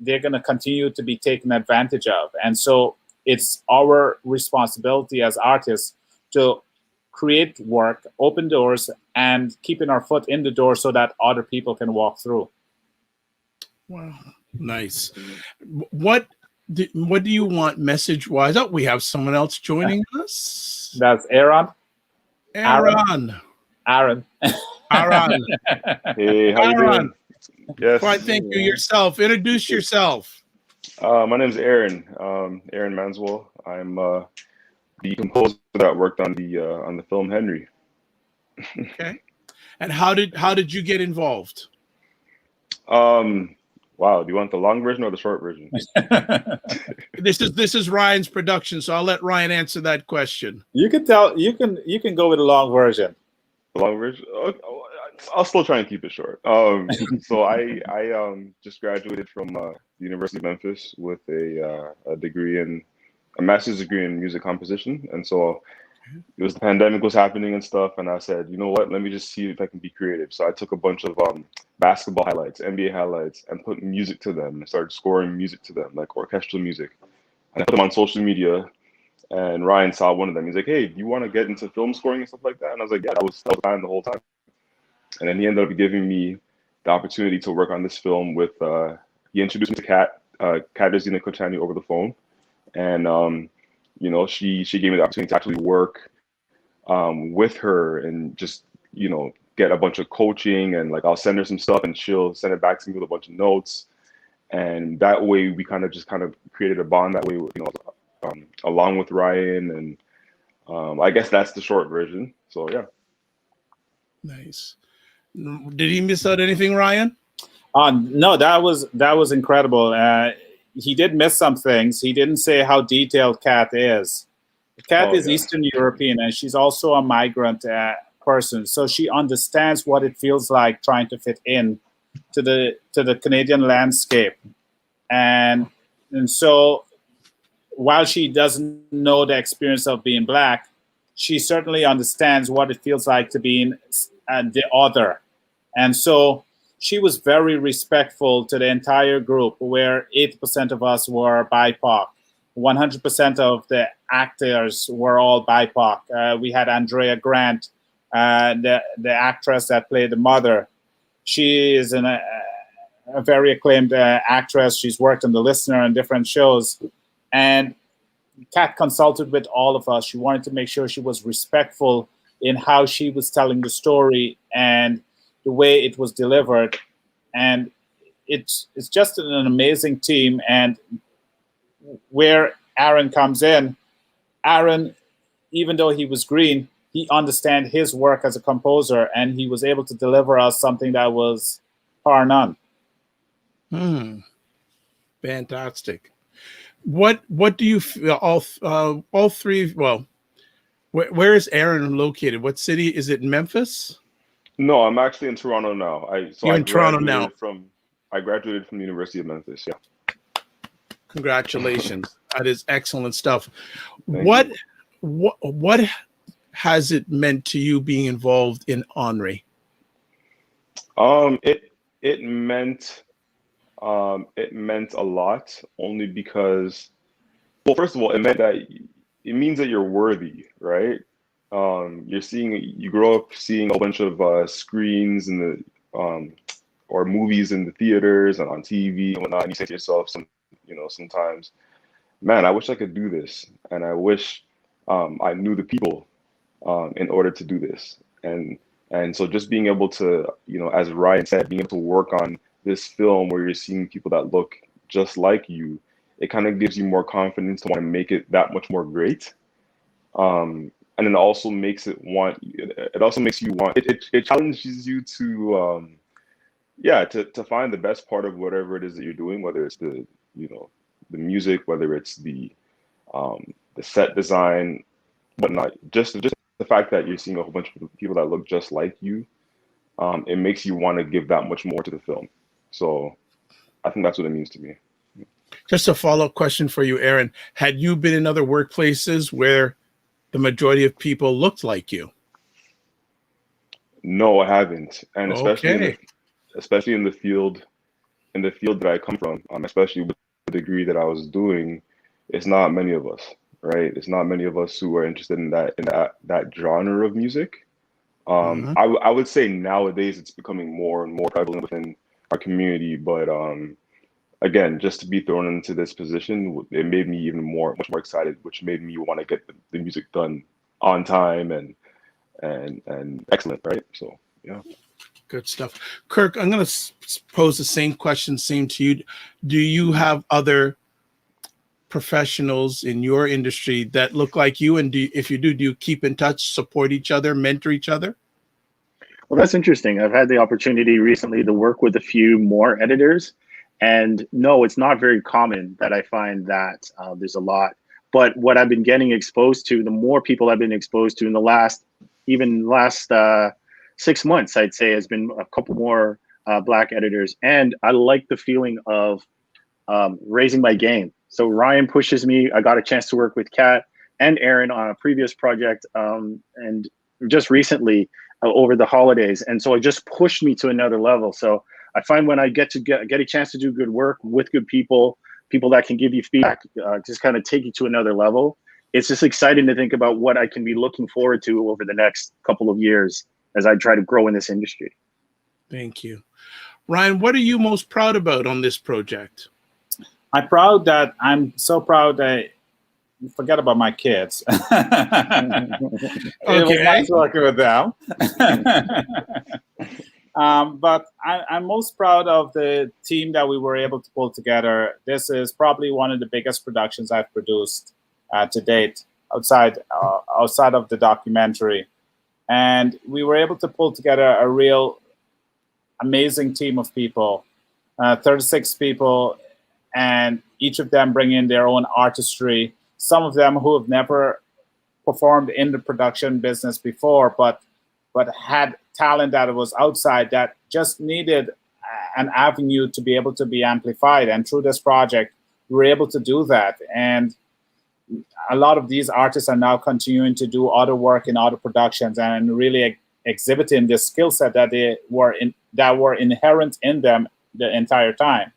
[SPEAKER 3] going to continue to be taken advantage of. And so it's our responsibility as artists to create work, open doors, and keeping our foot in the door so that other people can walk through.
[SPEAKER 1] Wow, nice. What do you want message-wise? Oh, we have someone else joining us.
[SPEAKER 3] That's Aaron.
[SPEAKER 1] Aaron.
[SPEAKER 3] Aaron.
[SPEAKER 1] Aaron.
[SPEAKER 12] Hey, how you doing? Yes.
[SPEAKER 1] Fine, thank you. Yourself. Introduce yourself.
[SPEAKER 12] My name is Aaron. Aaron Manswell. I'm the composer that worked on the film Henry.
[SPEAKER 1] Okay. And how did you get involved?
[SPEAKER 12] Wow. Do you want the long version or the short version?
[SPEAKER 1] This is Ryan's production, so I'll let Ryan answer that question.
[SPEAKER 3] You can tell. You can go with the long version.
[SPEAKER 12] The long version. I'll still try and keep it short. So I just graduated from the University of Memphis with a master's degree in music composition, and so it was the pandemic was happening and stuff, and I said, you know what, let me just see if I can be creative. So I took a bunch of basketball highlights, NBA highlights, and put music to them, and started scoring music to them, like orchestral music, and I put them on social media. And Ryan saw one of them. He's like, hey, do you want to get into film scoring and stuff like that? And I was like, yeah, that was fine the whole time. And then he ended up giving me the opportunity to work on this film with, he introduced me to Kat Kochani over the phone. And you know, she gave me the opportunity to actually work with her and just, you know, get a bunch of coaching, and like I'll send her some stuff and she'll send it back to me with a bunch of notes. And that way we kind of created a bond that way, you know, along with Ryan. And I guess that's the short version. So yeah.
[SPEAKER 1] Nice. Did he miss out anything, Ryan?
[SPEAKER 3] No, that was incredible. He did miss some things. He didn't say how detailed Kat is. Kat is Eastern European, and she's also a migrant person, so she understands what it feels like trying to fit in to the Canadian landscape. And so while she doesn't know the experience of being Black, she certainly understands what it feels like to be the other. And so she was very respectful to the entire group, where 80% of us were BIPOC. 100% of the actors were all BIPOC. We had Andrea Grant, the actress that played the mother. She is a very acclaimed actress. She's worked on The Listener and different shows. And Kat consulted with all of us. She wanted to make sure she was respectful in how she was telling the story and the way it was delivered. And it's just an amazing team. And where Aaron comes in, Aaron, even though he was green, he understands his work as a composer, and he was able to deliver us something that was par none.
[SPEAKER 1] Fantastic. What do you feel, all three? Well, where is Aaron located? What city is it? Memphis?
[SPEAKER 12] No, I'm actually in Toronto now.
[SPEAKER 1] You're in Toronto now.
[SPEAKER 12] I graduated from the University of Memphis. Yeah.
[SPEAKER 1] Congratulations. That is excellent stuff.
[SPEAKER 12] Thank you.
[SPEAKER 1] What has it meant to you being involved in Henri?
[SPEAKER 12] It meant a lot, only because, well, first of all, it means that you're worthy, right? You grow up seeing a bunch of screens in the or movies in the theaters and on TV and whatnot, and you say to yourself, sometimes, man, I wish I could do this, and I wish I knew the people in order to do this. And so just being able to, as Ryan said, being able to work on this film where you're seeing people that look just like you, it kind of gives you more confidence to want to make it that much more great. And it also makes you want, it challenges you to, to find the best part of whatever it is that you're doing, whether it's the music, whether it's the set design, whatnot. Just the fact that you're seeing a whole bunch of people that look just like you, it makes you want to give that much more to the film. So I think that's what it means to me.
[SPEAKER 1] Just a follow-up question for you, Aaron. Had you been in other workplaces where the majority of people looked like you?
[SPEAKER 12] No, I haven't. And
[SPEAKER 1] Okay.
[SPEAKER 12] especially in the field that I come from, especially with the degree that I was doing, it's not many of us, right? It's not many of us who are interested in that genre of music. I would say nowadays it's becoming more and more prevalent within our community, but again, just to be thrown into this position, it made me much more excited, which made me want to get the music done on time and excellent, right? So yeah.
[SPEAKER 1] Good stuff. Kirk, I'm going to pose the same question, same to you. Do you have other professionals in your industry that look like you? And if you do you keep in touch, support each other, mentor each other?
[SPEAKER 2] Well, that's interesting. I've had the opportunity recently to work with a few more editors. And no, it's not very common that I find that there's a lot. But what I've been getting exposed to, the more people I've been exposed to in the last 6 months, I'd say, has been a couple more Black editors. And I like the feeling of raising my game. So Ryan pushes me. I got a chance to work with Kat and Aaron on a previous project and just recently over the holidays. And so it just pushed me to another level. So I find when I get a chance to do good work with good people that can give you feedback, just kind of take you to another level, it's just exciting to think about what I can be looking forward to over the next couple of years as I try to grow in this industry.
[SPEAKER 1] Thank you. Ryan, what are you most proud about on this project?
[SPEAKER 3] I'm so proud that forget about my kids. It was
[SPEAKER 1] Okay.
[SPEAKER 3] nice working with them. But I'm most proud of the team that we were able to pull together. This is probably one of the biggest productions I've produced to date, outside of the documentary. And we were able to pull together a real amazing team of people, 36 people, and each of them bring in their own artistry. Some of them who have never performed in the production business before, but had talent that was outside that just needed an avenue to be able to be amplified. And through this project, we were able to do that. And a lot of these artists are now continuing to do other work in other productions and really exhibiting this skill set that were inherent in them the entire time.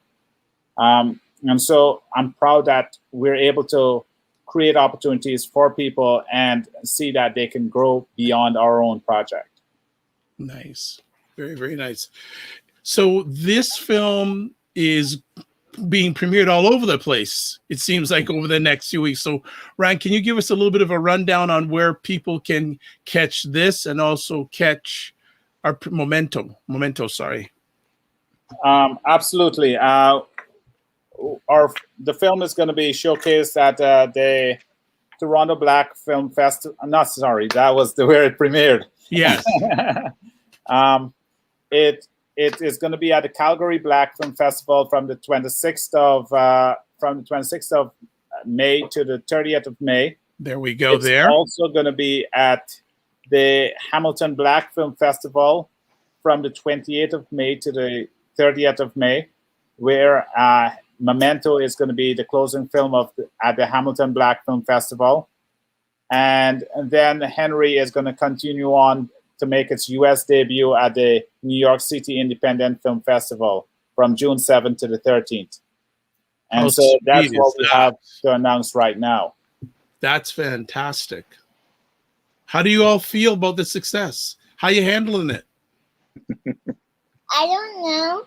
[SPEAKER 3] And so I'm proud that we're able to create opportunities for people and see that they can grow beyond our own project.
[SPEAKER 1] Nice. Very, very nice. So this film is being premiered all over the place, it seems like, over the next few weeks. So Ryan, can you give us a little bit of a rundown on where people can catch this and also catch our Memento, sorry.
[SPEAKER 3] Absolutely. The film is going to be showcased at the Toronto Black Film Festival. That was where it premiered.
[SPEAKER 1] Yes.
[SPEAKER 3] It is going to be at the Calgary Black Film Festival from the 26th of May to the 30th of May.
[SPEAKER 1] There we go.
[SPEAKER 3] It's also going to be at the Hamilton Black Film Festival from the 28th of May to the 30th of May, where Memento is going to be the closing film at the Hamilton Black Film Festival. And then Henry is going to continue on to make its U.S. debut at the New York City Independent Film Festival from June 7th to the 13th. And so that's what we have to announce right now.
[SPEAKER 1] That's fantastic. How do you all feel about the success? How are you handling it?
[SPEAKER 11] I don't know.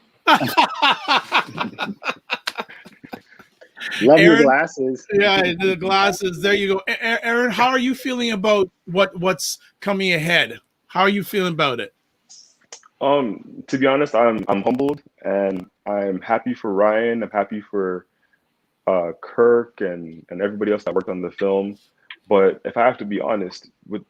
[SPEAKER 2] Love
[SPEAKER 1] Aaron,
[SPEAKER 2] your glasses.
[SPEAKER 1] Yeah, the glasses. There you go. Aaron, how are you feeling about what's coming ahead? How are you feeling about it?
[SPEAKER 12] To be honest, I'm humbled and I'm happy for Ryan. I'm happy for Kirk and everybody else that worked on the film. But if I have to be honest, with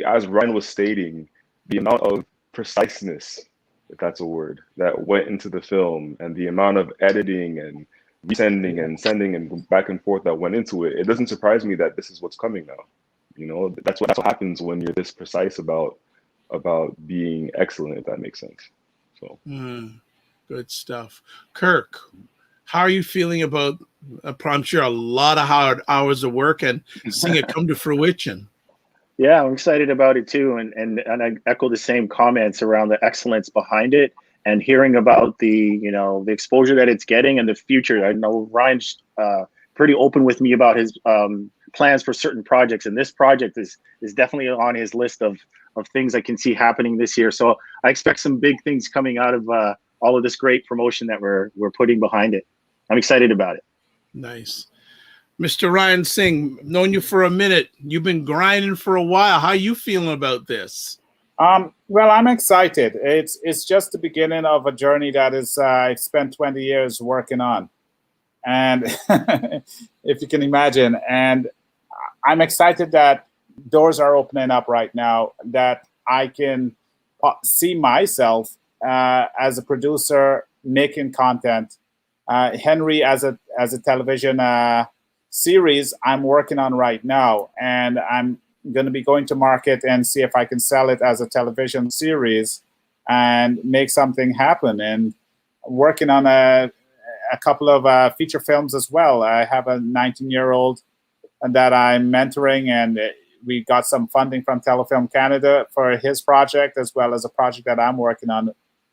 [SPEAKER 12] as Ryan was stating, the amount of preciseness, if that's a word, that went into the film, and the amount of editing and resending and sending and back and forth that went into it, it doesn't surprise me that this is what's coming now. You know, that's what happens when you're this precise about being excellent, if that makes sense. So
[SPEAKER 1] good stuff. Kirk, how are you feeling about, I'm sure, a lot of hard hours of work and seeing it come to fruition?
[SPEAKER 2] Yeah, I'm excited about it too, and I echo the same comments around the excellence behind it, and hearing about the exposure that it's getting and the future. I know Ryan's pretty open with me about his plans for certain projects, and this project is definitely on his list of things I can see happening this year. So I expect some big things coming out of all of this great promotion that we're putting behind it. I'm excited about it.
[SPEAKER 1] Nice. Mr. Ryan Singh, known you for a minute. You've been grinding for a while. How are you feeling about this?
[SPEAKER 3] Well, I'm excited. It's just the beginning of a journey that is I've spent 20 years working on. And if you can imagine, and I'm excited that doors are opening up right now, that I can see myself as a producer making content. Henry as a television series I'm working on right now, and I'm going to be going to market and see if I can sell it as a television series and make something happen. And working on a couple of feature films as well. I have a 19-year-old that I'm mentoring, and we got some funding from Telefilm Canada for his project, as well as a project that I'm working on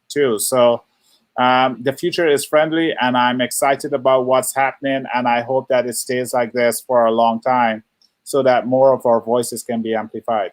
[SPEAKER 3] too. So the future is friendly, and I'm excited about what's happening, and I hope that it stays like this for a long time so that more of our voices can be amplified.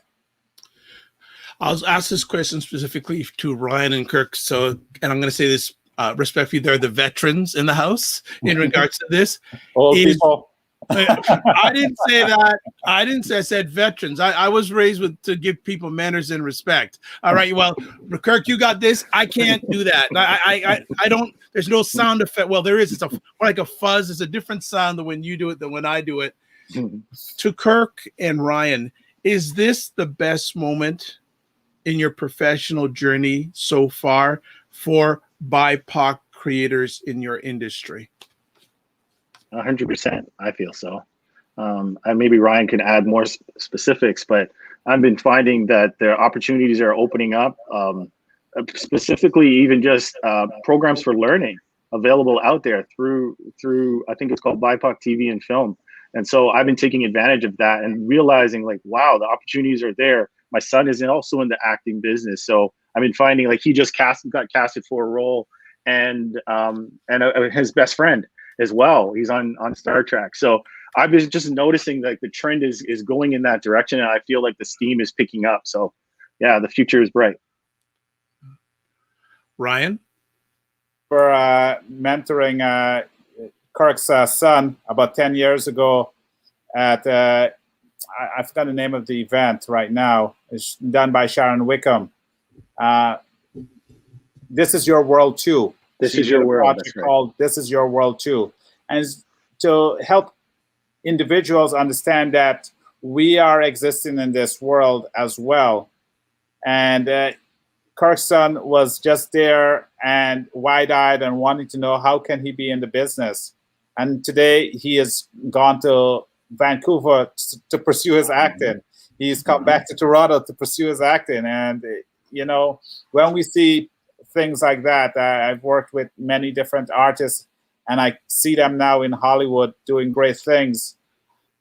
[SPEAKER 1] I'll ask this question specifically to Ryan and Kirk. So, and I'm going to say this respectfully, they're the veterans in the house in regards to this.
[SPEAKER 3] Old people.
[SPEAKER 1] I didn't say that. I didn't say. I said veterans. I was raised to give people manners and respect. All right. Well, Kirk, you got this. I can't do that. I don't. There's no sound effect. Well, there is. It's like a fuzz. It's a different sound than when you do it than when I do it. To Kirk and Ryan, is this the best moment in your professional journey so far for BIPOC creators in your industry?
[SPEAKER 2] 100%. I feel so. And maybe Ryan can add more specifics, but I've been finding that their opportunities are opening up, specifically even just programs for learning available out there through I think it's called BIPOC TV and Film. And so I've been taking advantage of that and realizing like, wow, the opportunities are there. My son is also in the acting business. So I've been finding like he just got casted for a role, and his best friend as well. He's on Star Trek. So I've been just noticing like the trend is going in that direction, and I feel like the steam is picking up. So yeah, the future is bright.
[SPEAKER 1] Ryan?
[SPEAKER 3] For mentoring Kirk's son about 10 years ago at, I forgot the name of the event right now. It's done by Sharon Wickham. This is Your World Too.
[SPEAKER 2] This is Your World.
[SPEAKER 3] That's right. Called This Is Your World Too. And it's to help individuals understand that we are existing in this world as well. And Kirk's son was just there and wide-eyed and wanting to know how can he be in the business. And today he has gone to Vancouver to pursue his acting. He's come back to Toronto to pursue his acting. And, you know, when we see things like that, I've worked with many different artists and I see them now in Hollywood doing great things.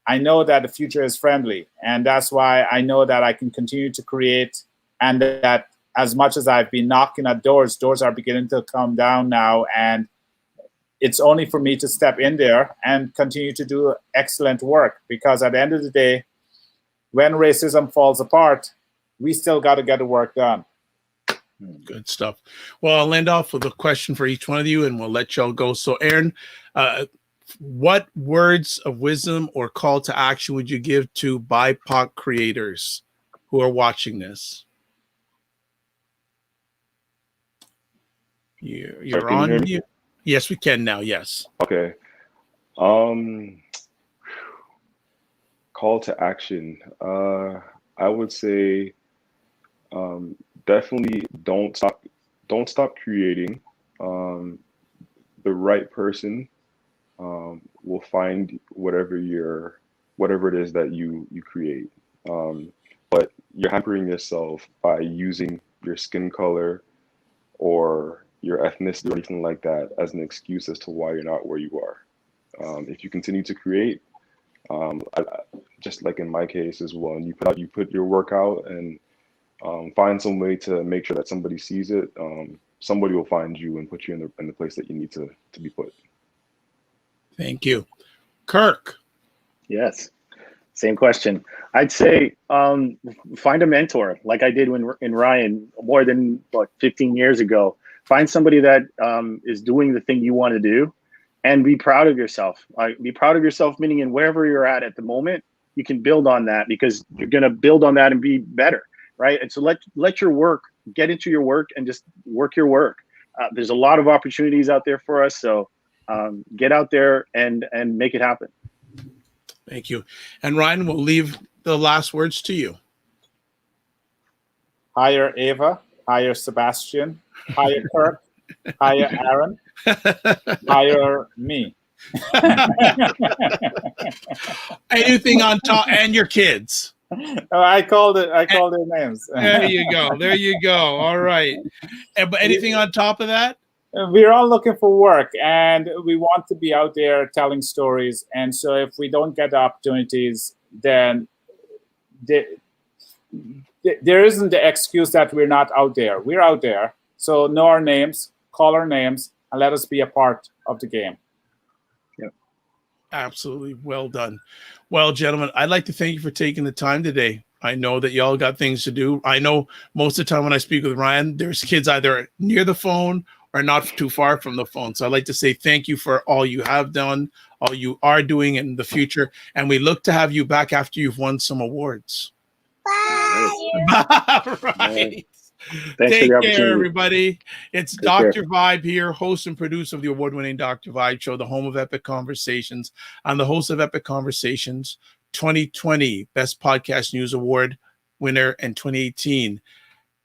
[SPEAKER 3] I know that the future is friendly. And that's why I know that I can continue to create, and that as much as I've been knocking at doors are beginning to come down now. And it's only for me to step in there and continue to do excellent work, because at the end of the day, when racism falls apart, we still got to get the work done.
[SPEAKER 1] Good stuff. Well, I'll end off with a question for each one of you and we'll let y'all go. So Aaron, what words of wisdom or call to action would you give to BIPOC creators who are watching this? You're on mute. Yes, we can now. Yes.
[SPEAKER 12] Okay. Call to action. I would say definitely don't stop creating. The right person will find whatever it is that you create. But you're hampering yourself by using your skin color or your ethnicity or anything like that as an excuse as to why you're not where you are. If you continue to create, just like in my case as well, and you put your work out and find some way to make sure that somebody sees it, somebody will find you and put you in the place that you need to be put.
[SPEAKER 1] Thank you. Kirk.
[SPEAKER 2] Yes. Same question. I'd say find a mentor like I did in Ryan more than 15 years ago. Find somebody that is doing the thing you want to do, and be proud of yourself. Be proud of yourself, meaning in wherever you're at the moment, you can build on that, because you're going to build on that and be better, right? And so let your work, get into your work and just work your work. There's a lot of opportunities out there for us, so get out there and make it happen.
[SPEAKER 1] Thank you. And Ryan, we'll leave the last words to you.
[SPEAKER 3] Hire Ava, hire Sebastian, hire Kirk, hire Aaron, hire me.
[SPEAKER 1] Anything on top, and your kids.
[SPEAKER 3] I called their names.
[SPEAKER 1] There you go. There you go. All right. But anything on top of that?
[SPEAKER 3] We're all looking for work, and we want to be out there telling stories. And so if we don't get the opportunities, then there isn't the excuse that we're not out there. We're out there. So know our names, call our names, and let us be a part of the game.
[SPEAKER 2] Yep.
[SPEAKER 1] Absolutely. Well done. Well, gentlemen, I'd like to thank you for taking the time today. I know that y'all got things to do. I know most of the time when I speak with Ryan, there's kids either near the phone are not too far from the phone. So I'd like to say thank you for all you have done, all you are doing in the future. And we look to have you back after you've won some awards. Bye. Right. Take care, everybody. It's Dr. Vibe here, host and producer of the award-winning Dr. Vibe Show, the home of Epic Conversations. I'm the host of Epic Conversations 2020 Best Podcast News Award winner and 2018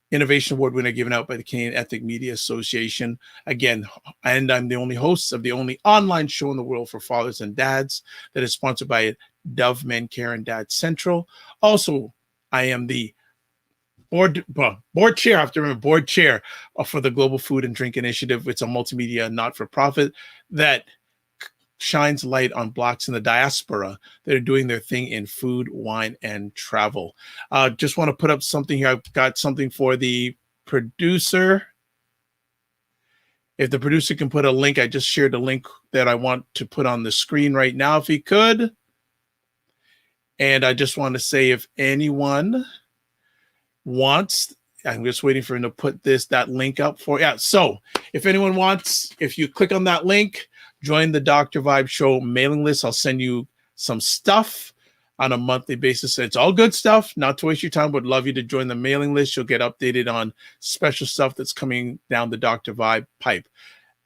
[SPEAKER 1] Innovation Award winner given out by the Canadian Ethnic Media Association. Again, and I'm the only host of the only online show in the world for fathers and dads that is sponsored by Dove Men Care and Dad Central. Also, I am the board chair, I have to remember, board chair for the Global Food and Drink Initiative. It's a multimedia not-for-profit that shines light on Blacks in the diaspora that are doing their thing in food, wine, and travel. Just want to put up something here. I've got something for the producer. If the producer can put a link, I just shared a link that I want to put on the screen right now, if he could. And I just want to say, if anyone wants, I'm just waiting for him to put that link up for, yeah. So if anyone wants, if you click on that link, join the Dr. Vibe Show mailing list. I'll send you some stuff on a monthly basis. It's all good stuff, not to waste your time. Would love you to join the mailing list. You'll get updated on special stuff that's coming down the Dr. Vibe pipe.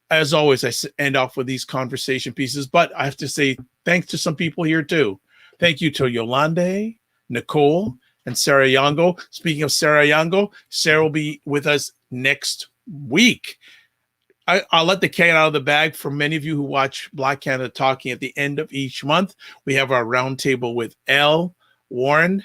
[SPEAKER 1] As always, I end off with these conversation pieces, but I have to say thanks to some people here too. Thank you to Yolande, Nicole, and Sarah Yango. Speaking of Sarah Yango, Sarah will be with us next week. I'll let the cat out of the bag. For many of you who watch Black Canada Talking, at the end of each month, we have our roundtable with Elle, Warren,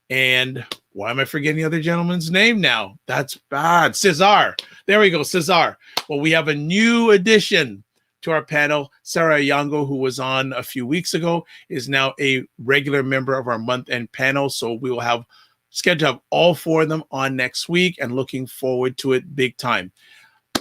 [SPEAKER 1] and why am I forgetting the other gentleman's name now? That's bad. Cesar. There we go, Cesar. Well, we have a new addition to our panel. Sarah Yango, who was on a few weeks ago, is now a regular member of our month-end panel. So we will have scheduled to have all four of them on next week, and looking forward to it big time.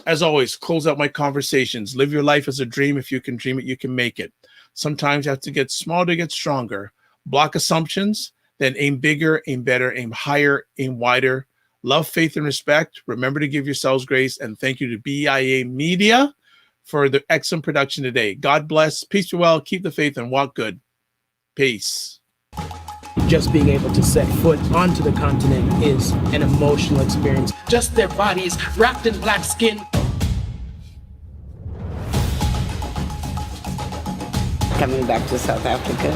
[SPEAKER 1] As always, close out my conversations. Live your life as a dream. If you can dream it, you can make it. Sometimes you have to get small to get stronger. Block assumptions, then aim bigger, aim better, aim higher, aim wider. Love, faith, and respect. Remember to give yourselves grace. And thank you to BIA Media for the excellent production today. God bless. Peace be well. Keep the faith and walk good. Peace.
[SPEAKER 6] Just being able to set foot onto the continent is an emotional experience. Just their bodies wrapped in black skin.
[SPEAKER 7] Coming back to South Africa.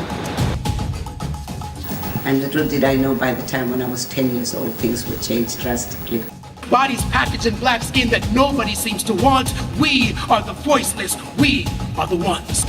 [SPEAKER 7] And little did I know, by the time when I was 10 years old, things would change drastically.
[SPEAKER 6] Bodies packaged in black skin that nobody seems to want. We are the voiceless. We are the ones.